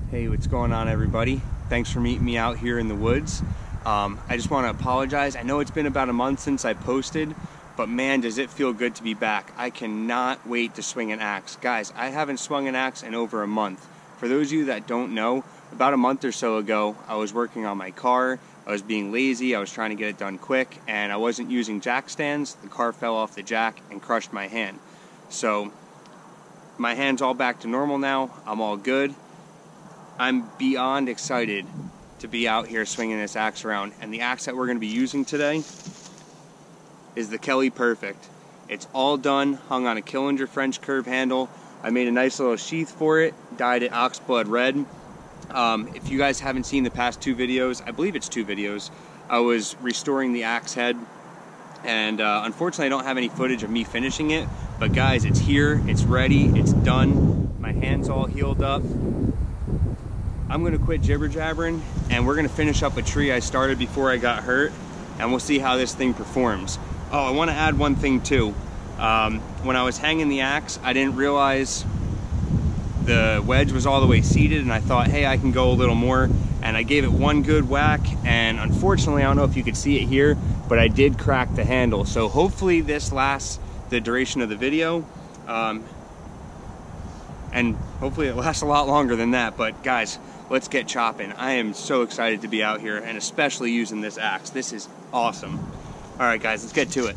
Hey, what's going on, everybody? Thanks for meeting me out here in the woods. I just want to apologize. I know it's been about a month since I posted, but man, does it feel good to be back. I cannot wait to swing an axe. Guys, I haven't swung an axe in over a month. For those of you that don't know, about a month or so ago, I was working on my car. I was being lazy, I was trying to get it done quick, and I wasn't using jack stands. The car fell off the jack and crushed my hand. So, my hand's all back to normal now. I'm all good. I'm beyond excited to be out here swinging this axe around, and the axe that we're going to be using today is the Kelly Perfect. It's all done, hung on a Killinger French curve handle. I made a nice little sheath for it, dyed it oxblood red. If you guys haven't seen the past two videos, I believe it's two videos, I was restoring the axe head, and unfortunately I don't have any footage of me finishing it, but guys, it's here, it's ready, it's done, my hand's all healed up. I'm gonna quit jibber jabbering and we're gonna finish up a tree I started before I got hurt, and we'll see how this thing performs. Oh, I want to add one thing too. When I was hanging the axe, I didn't realize the wedge was all the way seated, and I thought, hey, I can go a little more, and I gave it one good whack, and unfortunately, I don't know if you could see it here, but I did crack the handle. So hopefully this lasts the duration of the video, and hopefully it lasts a lot longer than that. But guys, let's get chopping. I am so excited to be out here, and especially using this axe. This is awesome. All right, guys, let's get to it.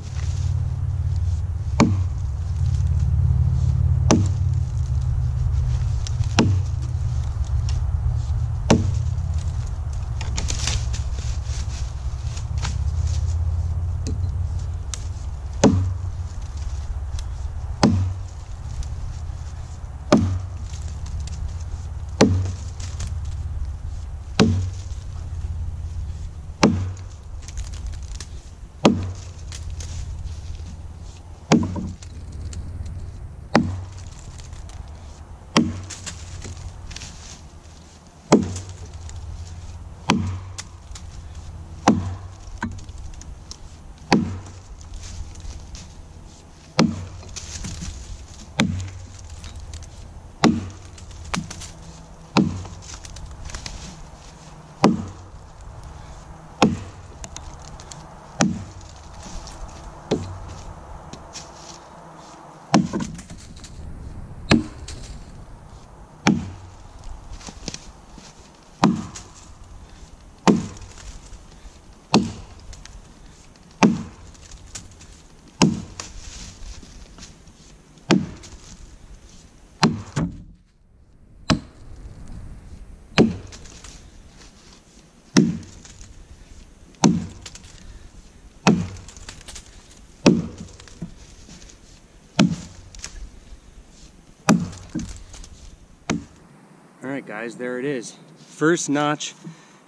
Alright guys, there it is. First notch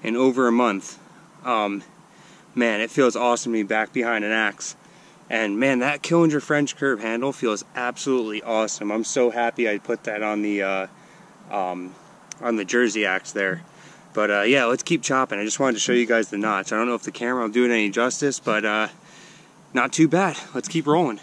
in over a month. Man, it feels awesome to be back behind an axe. And man, that Killinger French curve handle feels absolutely awesome. I'm so happy I put that on the Jersey axe there. But yeah, let's keep chopping. I just wanted to show you guys the notch. I don't know if the camera will do it any justice, but not too bad. Let's keep rolling.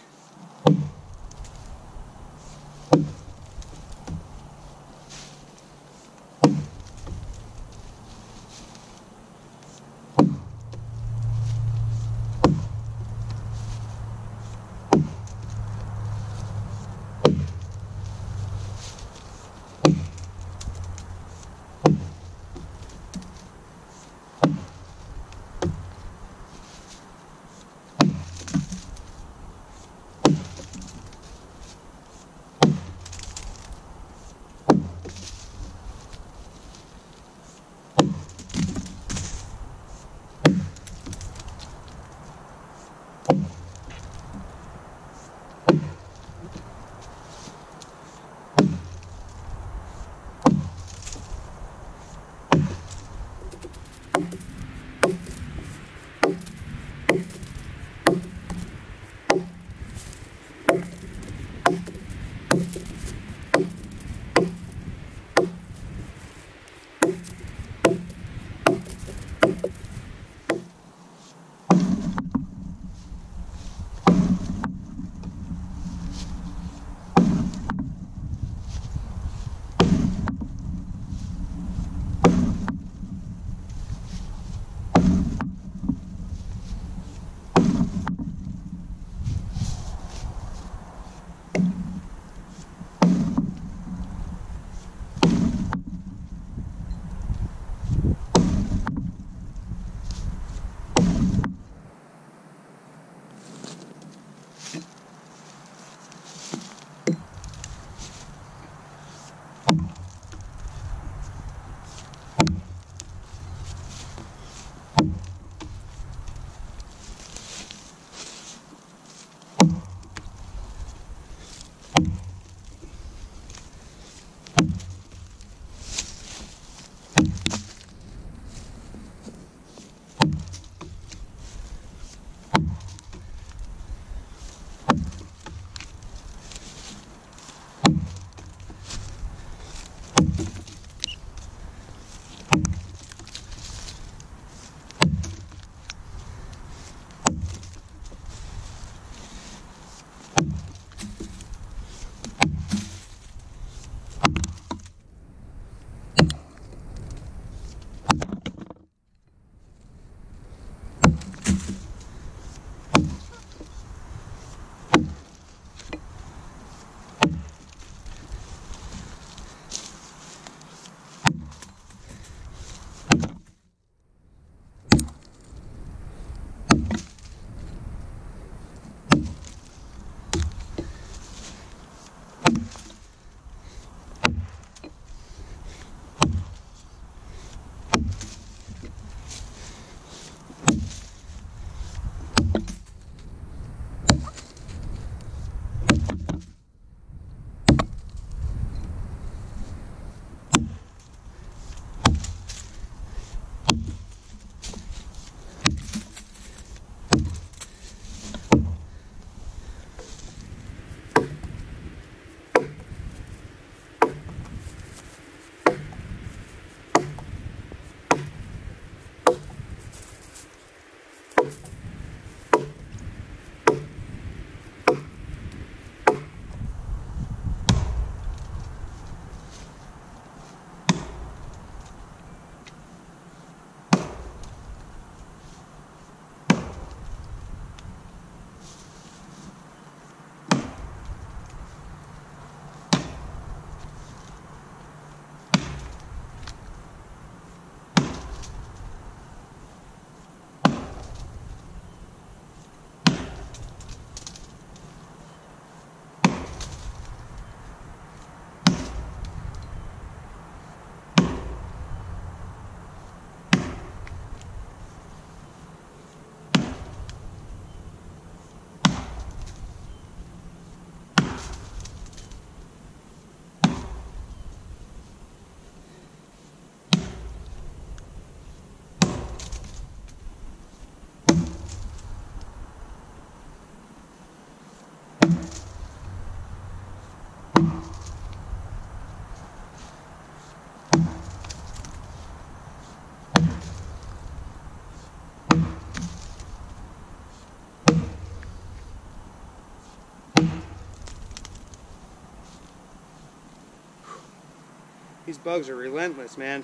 These bugs are relentless, man.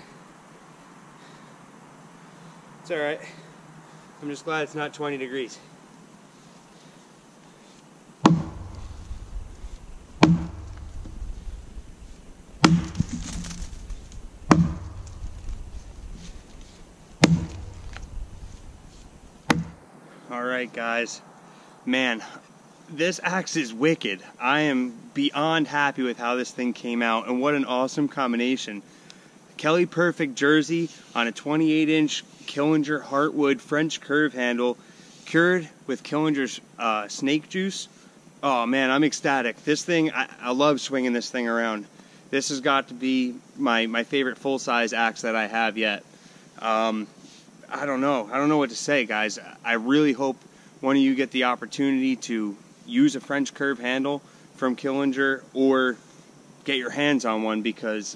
It's alright. I'm just glad it's not 20 degrees. Alright guys, man, this axe is wicked. I am beyond happy with how this thing came out, and what an awesome combination. Kelly Perfect jersey on a 28-inch Killinger Heartwood French curve handle, cured with Killinger's snake juice. Oh man, I'm ecstatic. This thing, I love swinging this thing around. This has got to be my favorite full-size axe that I have yet. I don't know what to say, guys. I really hope one of you get the opportunity to use a French curve handle from Killinger or get your hands on one, because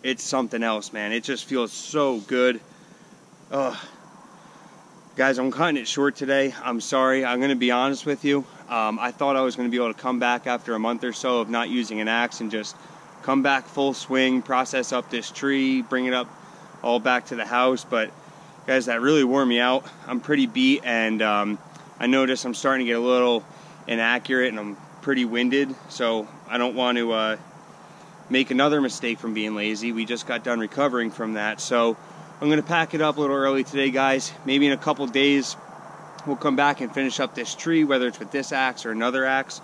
it's something else, man. It just feels so good. Guys, I'm cutting it short today. I'm sorry. I'm going to be honest with you. I thought I was going to be able to come back after a month or so of not using an axe and just come back full swing, process up this tree, bring it up all back to the house, but guys, that really wore me out. I'm pretty beat, and I notice I'm starting to get a little inaccurate, and I'm pretty winded, so I don't want to make another mistake from being lazy. We just got done recovering from that, so I'm going to pack it up a little early today, guys. Maybe in a couple days we'll come back and finish up this tree, whether it's with this axe or another axe.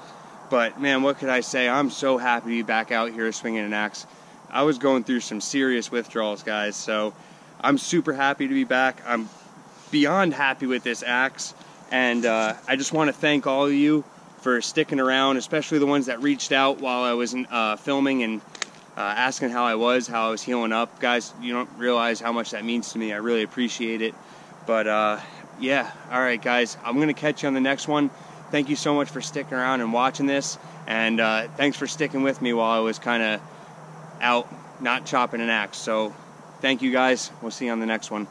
But man, what could I say? I'm so happy to be back out here swinging an axe. I was going through some serious withdrawals, guys, so I'm super happy to be back. I'm beyond happy with this axe, and I just want to thank all of you for sticking around, especially the ones that reached out while I was filming and asking how I was healing up. Guys, you don't realize how much that means to me. I really appreciate it. But yeah, all right, guys, I'm going to catch you on the next one. Thank you so much for sticking around and watching this, and thanks for sticking with me while I was kind of out not chopping an axe. So thank you guys. We'll see you on the next one.